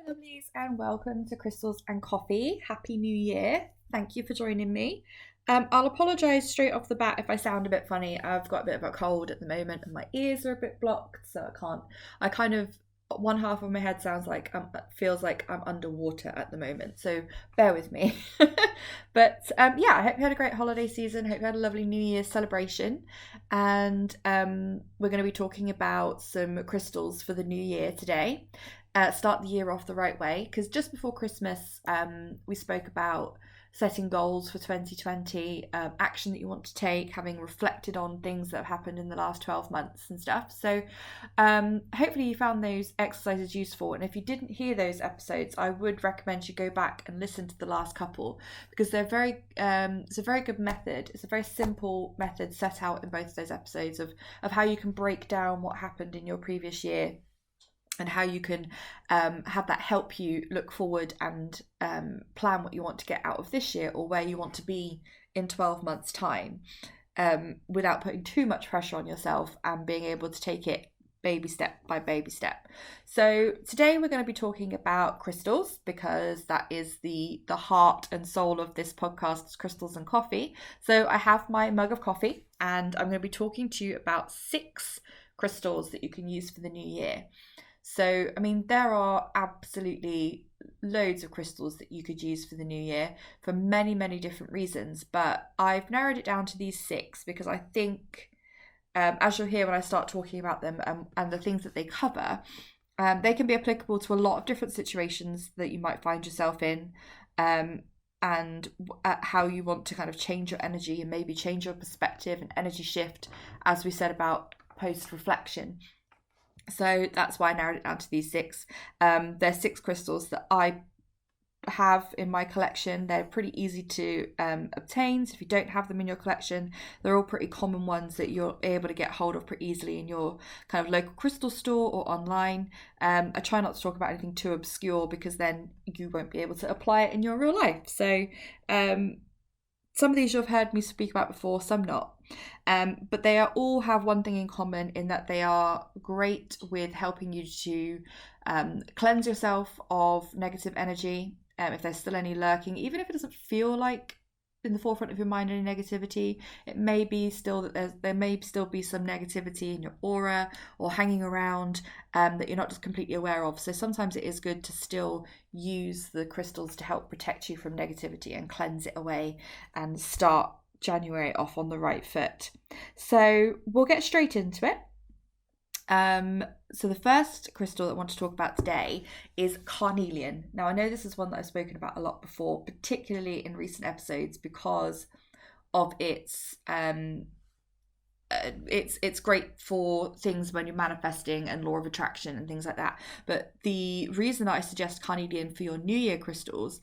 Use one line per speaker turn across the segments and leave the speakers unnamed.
Lovelies, and welcome to Crystals and Coffee. Happy New Year. Thank you for joining me. I'll apologise straight off the bat if I sound a bit funny. I've got a bit of a cold at the moment and my ears are a bit blocked, so I kind of, one half of my head sounds like, feels like I'm underwater at the moment, so bear with me. But yeah, I hope you had a great holiday season. I hope you had a lovely New Year's celebration. And we're going to be talking about some crystals for the new year today. Start the year off the right way, because just before Christmas we spoke about setting goals for 2020, action that you want to take, having reflected on things that have happened in the last 12 months and stuff. So hopefully you found those exercises useful, and if you didn't hear those episodes, I would recommend you go back and listen to the last couple, because they're very it's a very good method. It's a very simple method set out in both of those episodes of how you can break down what happened in your previous year, and how you can have that help you look forward and plan what you want to get out of this year, or where you want to be in 12 months' time, without putting too much pressure on yourself, and being able to take it baby step by baby step. So today we're going to be talking about crystals, because that is the heart and soul of this podcast, Crystals and Coffee. So I have my mug of coffee, and I'm going to be talking to you about 6 crystals that you can use for the new year. So, I mean, there are absolutely loads of crystals that you could use for the new year for many, many different reasons. But I've narrowed it down to these 6 because I think, as you'll hear when I start talking about them, and the things that they cover, they can be applicable to a lot of different situations that you might find yourself in, and how you want to kind of change your energy and maybe change your perspective and energy shift, as we said about post-reflection. So that's why I narrowed it down to these 6. There's 6 crystals that I have in my collection. They're pretty easy to obtain, so if you don't have them in your collection, they're all pretty common ones that you're able to get hold of pretty easily in your kind of local crystal store or online. I try not to talk about anything too obscure, because then you won't be able to apply it in your real life. So some of these you've heard me speak about before, some not. But they all have one thing in common, in that they are great with helping you to cleanse yourself of negative energy, if there's still any lurking, even if it doesn't feel like in the forefront of your mind any negativity. It may be still that there may still be some negativity in your aura or hanging around, that you're not just completely aware of. So sometimes it is good to still use the crystals to help protect you from negativity and cleanse it away, and start January off on the right foot. So we'll get straight into it. So the first crystal that I want to talk about today is carnelian. Now, I know this is one that I've spoken about a lot before, particularly in recent episodes, because of it's great for things when you're manifesting and law of attraction and things like that. But the reason that I suggest carnelian for your New Year crystals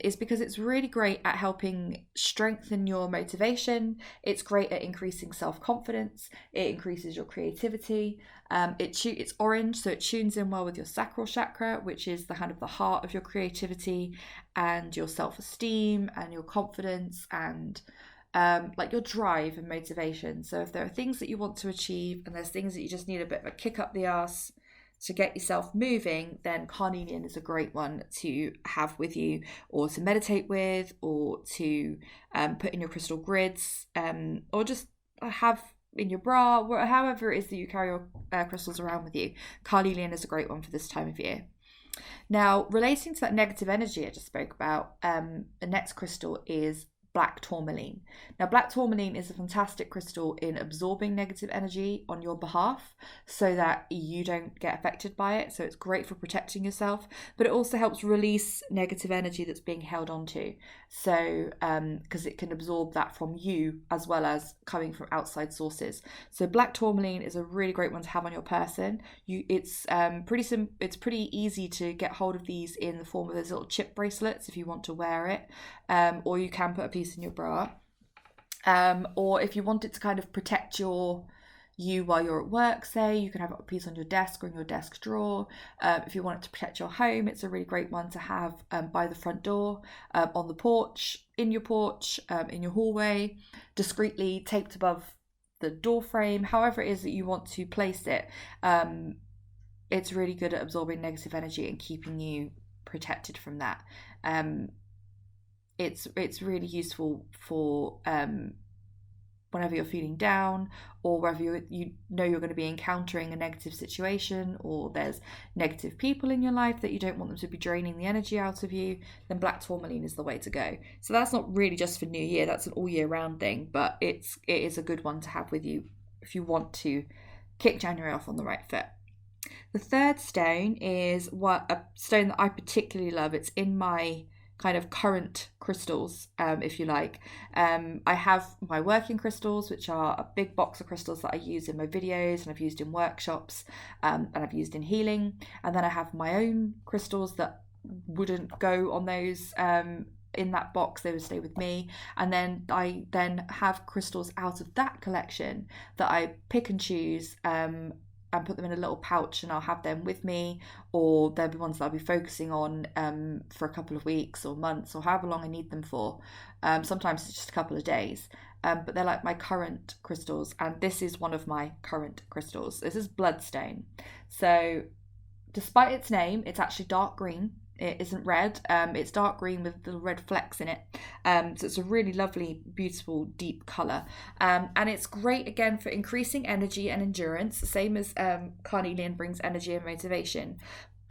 is because it's really great at helping strengthen your motivation. It's great at increasing self-confidence. It increases your creativity. It's orange, so it tunes in well with your sacral chakra, which is the kind of the heart of your creativity and your self-esteem and your confidence, and like your drive and motivation. So if there are things that you want to achieve, and there's things that you just need a bit of a kick up the arse to get yourself moving, then carnelian is a great one to have with you, or to meditate with, or to put in your crystal grids, or just have in your bra, however it is that you carry your crystals around with you. Carnelian is a great one for this time of year. Now, relating to that negative energy I just spoke about, the next crystal is black tourmaline. Now, black tourmaline is a fantastic crystal in absorbing negative energy on your behalf, so that you don't get affected by it. So it's great for protecting yourself, but it also helps release negative energy that's being held onto. So because it can absorb that from you as well as coming from outside sources. So black tourmaline is a really great one to have on your person. It's pretty easy to get hold of these in the form of those little chip bracelets if you want to wear it, or you can put a piece in your bra, or if you want it to kind of protect you while you're at work, say, you can have a piece on your desk or in your desk drawer. If you want it to protect your home, it's a really great one to have by the front door, on the porch, in your porch, in your hallway, discreetly taped above the door frame, however it is that you want to place it. it's really good at absorbing negative energy and keeping you protected from that. Um, it's really useful for whenever you're feeling down, or wherever you know you're going to be encountering a negative situation, or there's negative people in your life that you don't want them to be draining the energy out of you, then black tourmaline is the way to go. So that's not really just for New Year, that's an all year round thing, but it is a good one to have with you if you want to kick January off on the right foot. The third stone is a stone that I particularly love. It's in my kind of current crystals, if you like. I have my working crystals, which are a big box of crystals that I use in my videos and I've used in workshops, and I've used in healing. And then I have my own crystals that wouldn't go on those in that box, they would stay with me. And then I have crystals out of that collection that I pick and choose, and put them in a little pouch, and I'll have them with me, or they'll be ones that I'll be focusing on for a couple of weeks or months or however long I need them for. Sometimes it's just a couple of days, but they're like my current crystals, and this is one of my current crystals. This is bloodstone. So despite its name, it's actually dark green. It isn't red. It's dark green with little red flecks in it. So it's a really lovely, beautiful, deep colour. And it's great, again, for increasing energy and endurance, same as carnelian brings energy and motivation.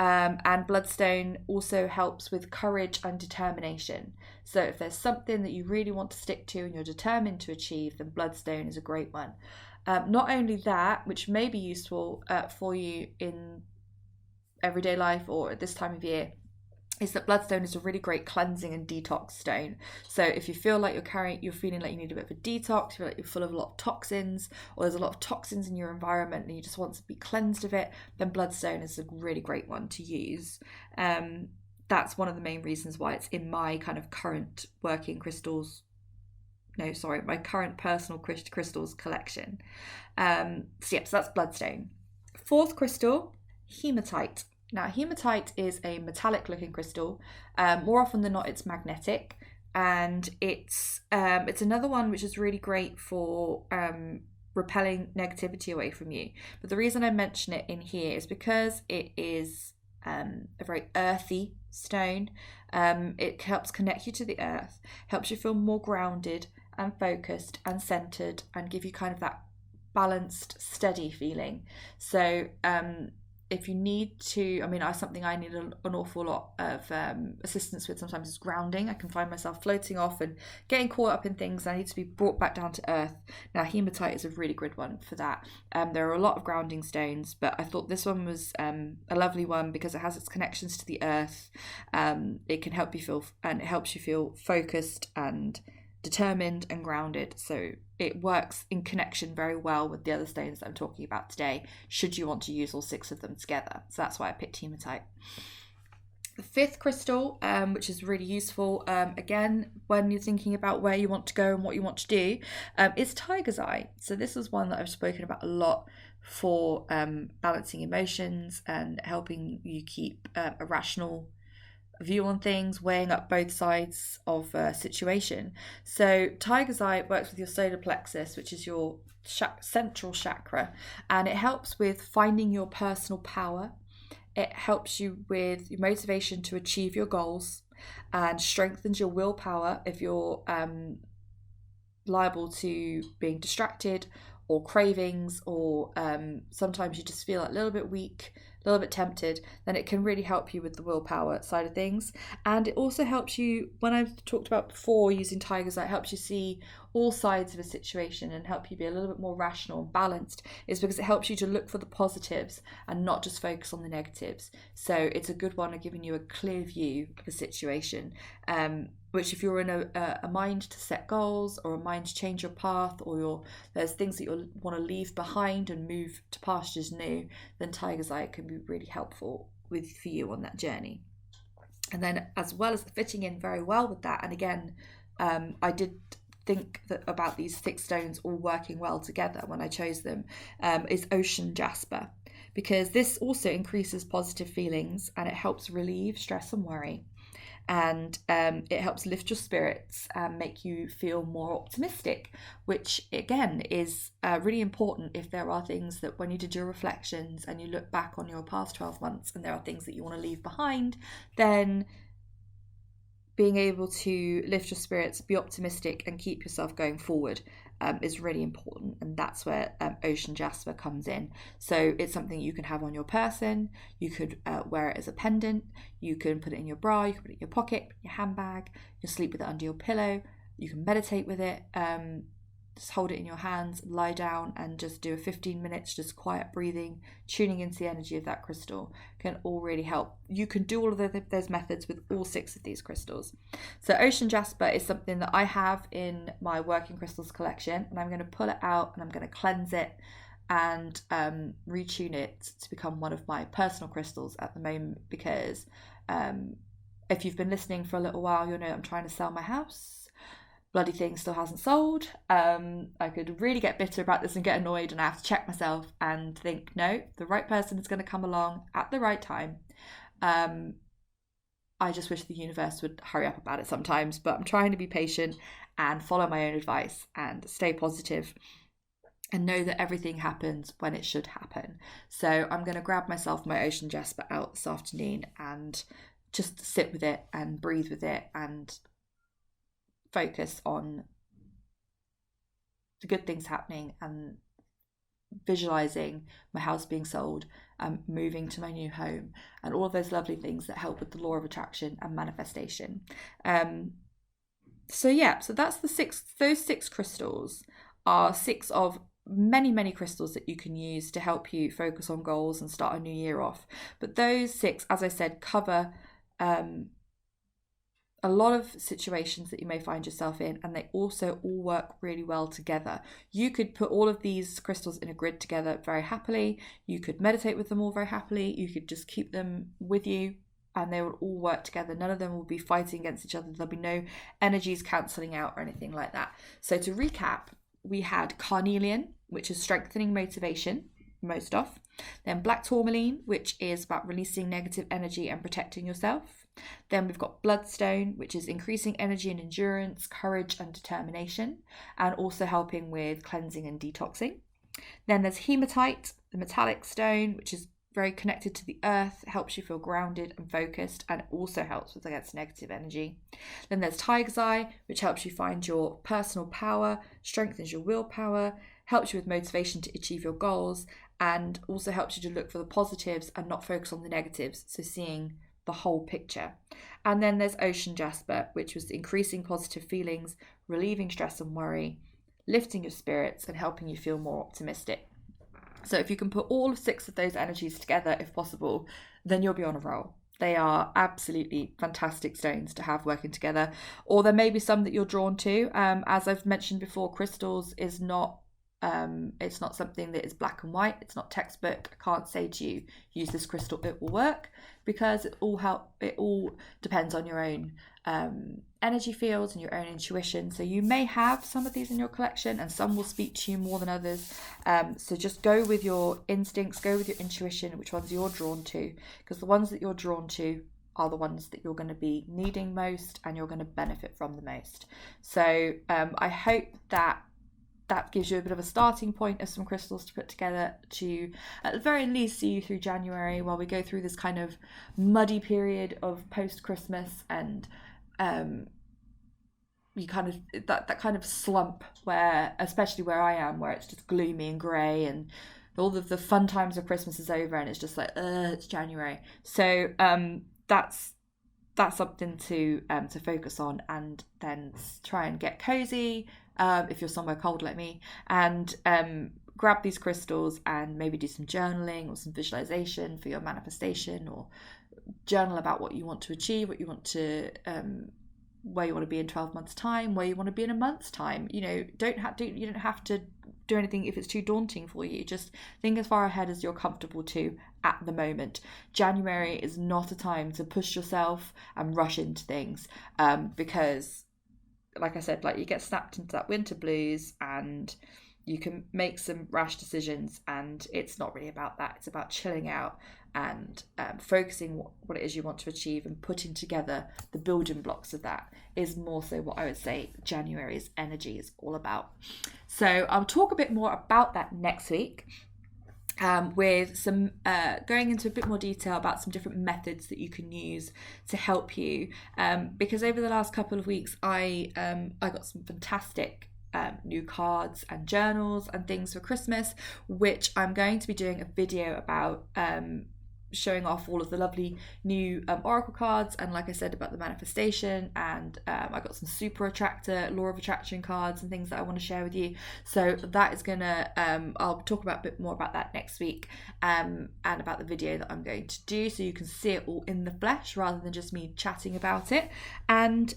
And bloodstone also helps with courage and determination. So if there's something that you really want to stick to and you're determined to achieve, then bloodstone is a great one. Not only that, which may be useful for you in everyday life or at this time of year, is that bloodstone is a really great cleansing and detox stone. So if you feel like you're feeling like you need a bit of a detox, you feel like you're full of a lot of toxins, or there's a lot of toxins in your environment and you just want to be cleansed of it, then bloodstone is a really great one to use. That's one of the main reasons why it's in my kind of current working crystals. No, sorry, my current personal crystals collection. So that's bloodstone. Fourth crystal, hematite. Now, hematite is a metallic looking crystal. More often than not, it's magnetic, and it's another one which is really great for repelling negativity away from you. But the reason I mention it in here is because it is a very earthy stone. It helps connect you to the earth, helps you feel more grounded and focused and centered, and give you kind of that balanced, steady feeling. So if you need to, something I need an awful lot of assistance with sometimes is grounding. I can find myself floating off and getting caught up in things. I need to be brought back down to earth. Now, hematite is a really good one for that. There are a lot of grounding stones, but I thought this one was a lovely one because it has its connections to the earth. It can help you feel, and it helps you feel focused and determined and grounded. So it works in connection very well with the other stones that I'm talking about today, should you want to use all 6 of them together. So that's why I picked hematite. The fifth crystal, which is really useful, again, when you're thinking about where you want to go and what you want to do, is tiger's eye. So this is one that I've spoken about a lot for balancing emotions and helping you keep a rational view on things, weighing up both sides of a situation. So tiger's eye works with your solar plexus, which is your central chakra, and it helps with finding your personal power. It helps you with your motivation to achieve your goals and strengthens your willpower if you're liable to being distracted or cravings, or sometimes you just feel a little bit weak, a little bit tempted, then it can really help you with the willpower side of things. And it also helps you, when I've talked about before using tiger's eye, it helps you see all sides of a situation and help you be a little bit more rational and balanced, is because it helps you to look for the positives and not just focus on the negatives. So it's a good one at giving you a clear view of a situation, which if you're in a mind to set goals, or a mind to change your path, or there's things that you want to leave behind and move to pastures new, then tiger's eye can be really helpful for you on that journey. And then, as well as fitting in very well with that, and again, I did think that about these 6 stones all working well together when I chose them, is ocean jasper, because this also increases positive feelings and it helps relieve stress and worry. and it helps lift your spirits and make you feel more optimistic, which again is really important if there are things that when you did your reflections and you look back on your past 12 months and there are things that you want to leave behind, then being able to lift your spirits, be optimistic and keep yourself going forward is really important, and that's where ocean jasper comes in. So it's something you can have on your person, you could wear it as a pendant, you can put it in your bra, you can put it in your pocket, your handbag, you can sleep with it under your pillow, you can meditate with it, just hold it in your hands, lie down and just do a 15 minutes just quiet breathing, tuning into the energy of that crystal can all really help. You can do all of those methods with all 6 of these crystals. So ocean jasper is something that I have in my working crystals collection, and I'm going to pull it out and I'm going to cleanse it and retune it to become one of my personal crystals at the moment, because if you've been listening for a little while, you'll know I'm trying to sell my house. Bloody thing still hasn't sold. I could really get bitter about this and get annoyed, and I have to check myself and think, no, the right person is going to come along at the right time. I just wish the universe would hurry up about it sometimes, but I'm trying to be patient and follow my own advice and stay positive and know that everything happens when it should happen. So I'm going to grab myself my ocean jasper out this afternoon and just sit with it and breathe with it and focus on the good things happening and visualizing my house being sold and moving to my new home and all of those lovely things that help with the law of attraction and manifestation. So that's those 6 crystals are 6 of many crystals that you can use to help you focus on goals and start a new year off. But those 6, as I said, cover a lot of situations that you may find yourself in, and they also all work really well together. You could put all of these crystals in a grid together very happily. You could meditate with them all very happily. You could just keep them with you and they will all work together. None of them will be fighting against each other. There'll be no energies cancelling out or anything like that. So to recap, we had carnelian, which is strengthening motivation, most of. Then black tourmaline, which is about releasing negative energy and protecting yourself. Then we've got bloodstone, which is increasing energy and endurance, courage and determination, and also helping with cleansing and detoxing. Then there's hematite, the metallic stone, which is very connected to the earth, helps you feel grounded and focused, and it also helps with against negative energy. Then there's tiger's eye, which helps you find your personal power, strengthens your willpower, helps you with motivation to achieve your goals, and also helps you to look for the positives and not focus on the negatives, so seeing the whole picture. And then there's ocean jasper, which was increasing positive feelings, relieving stress and worry, lifting your spirits and helping you feel more optimistic. So if you can put all 6 of those energies together, if possible, then you'll be on a roll. They are absolutely fantastic stones to have working together. Or there may be some that you're drawn to. As I've mentioned before, crystals is not it's not something that is black and white. It's not textbook. I can't say to you, use this crystal, it will work, because it all depends on your own energy fields and your own intuition. So you may have some of these in your collection and some will speak to you more than others. So just go with your instincts, go with your intuition, which ones you're drawn to, because the ones that you're drawn to are the ones that you're going to be needing most and you're going to benefit from the most. So I hope that gives you a bit of a starting point of some crystals to put together to, at the very least, see you through January while we go through this kind of muddy period of post-Christmas and you kind of that kind of slump where, especially where I am, where it's just gloomy and grey and all of the fun times of Christmas is over and it's just like, it's January. So that's something to focus on, and then try and get cozy if you're somewhere cold like me, and grab these crystals and maybe do some journaling or some visualization for your manifestation, or journal about what you want to achieve, what you want to where you want to be in 12 months time, where you want to be in a month's time. You know, you don't have to do anything if it's too daunting for you. Just think as far ahead as you're comfortable to at the moment. January is not a time to push yourself and rush into things, because like I said, like you get snapped into that winter blues and you can make some rash decisions, and it's not really about that. It's about chilling out and focusing what it is you want to achieve and putting together the building blocks of that is more so what I would say January's energy is all about. So I'll talk a bit more about that next week. With some going into a bit more detail about some different methods that you can use to help you, because over the last couple of weeks I got some fantastic new cards and journals and things for Christmas, which I'm going to be doing a video about, showing off all of the lovely new oracle cards, and like I said about the manifestation, and I got some super attractor, law of attraction cards and things that I want to share with you. So that is gonna I'll talk about a bit more about that next week, and about the video that I'm going to do, so you can see it all in the flesh rather than just me chatting about it. And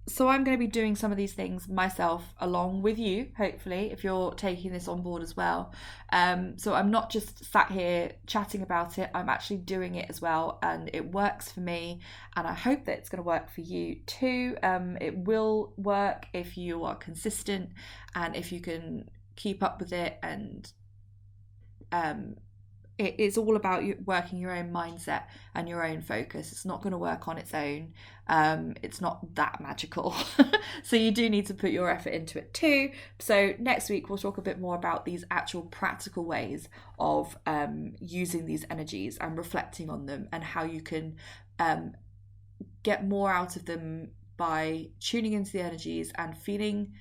so I'm going to be doing some of these things myself along with you, hopefully, if you're taking this on board as well. So I'm not just sat here chatting about it, I'm actually doing it as well, and it works for me, and I hope that it's going to work for you too. It will work if you are consistent and if you can keep up with it, and it is all about you working your own mindset and your own focus. It's not going to work on its own. It's not that magical. So you do need to put your effort into it too. So next week we'll talk a bit more about these actual practical ways of using these energies and reflecting on them, and how you can get more out of them by tuning into the energies and feeling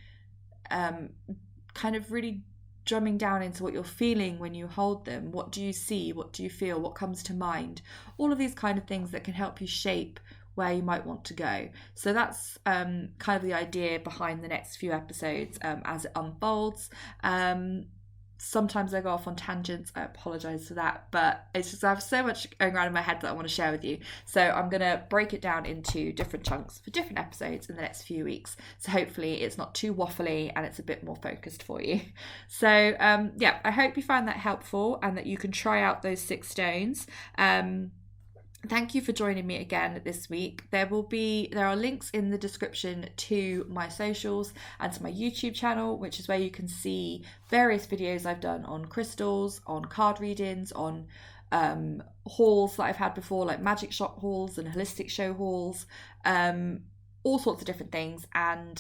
kind of really drumming down into what you're feeling when you hold them. What do you see? What do you feel? What comes to mind? All of these kind of things that can help you shape where you might want to go. So that's kind of the idea behind the next few episodes as it unfolds. Sometimes I go off on tangents, I apologise for that, but it's just I have so much going around in my head that I want to share with you. So I'm going to break it down into different chunks for different episodes in the next few weeks. So hopefully it's not too waffly and it's a bit more focused for you. So yeah, I hope you find that helpful and that you can try out those 6 stones. Thank you for joining me again this week. There are links in the description to my socials and to my YouTube channel, which is where you can see various videos I've done on crystals, on card readings, on hauls that I've had before, like magic shop hauls and holistic show hauls, all sorts of different things. And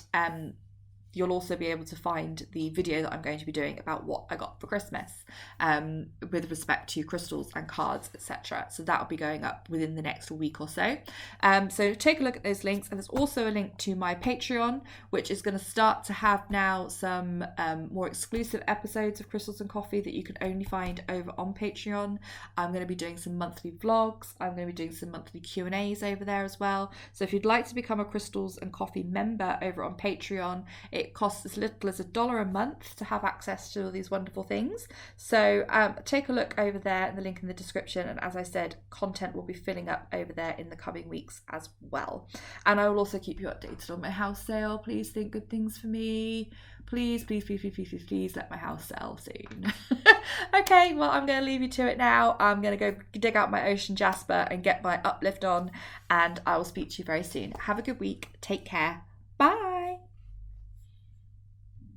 you'll also be able to find the video that I'm going to be doing about what I got for Christmas, with respect to crystals and cards, etc. So that'll be going up within the next week or so. So take a look at those links. And there's also a link to my Patreon, which is going to start to have now some more exclusive episodes of Crystals and Coffee that you can only find over on Patreon. I'm going to be doing some monthly vlogs. I'm going to be doing some monthly Q&As over there as well. So if you'd like to become a Crystals and Coffee member over on Patreon, it costs as little as $1 a month to have access to all these wonderful things. So take a look over there in the link in the description. And as I said, content will be filling up over there in the coming weeks as well. And I will also keep you updated on my house sale. Please think good things for me. Please, please, please, please, please, please, please let my house sell soon. Okay, well, I'm going to leave you to it now. I'm going to go dig out my ocean jasper and get my uplift on. And I will speak to you very soon. Have a good week. Take care. Bye.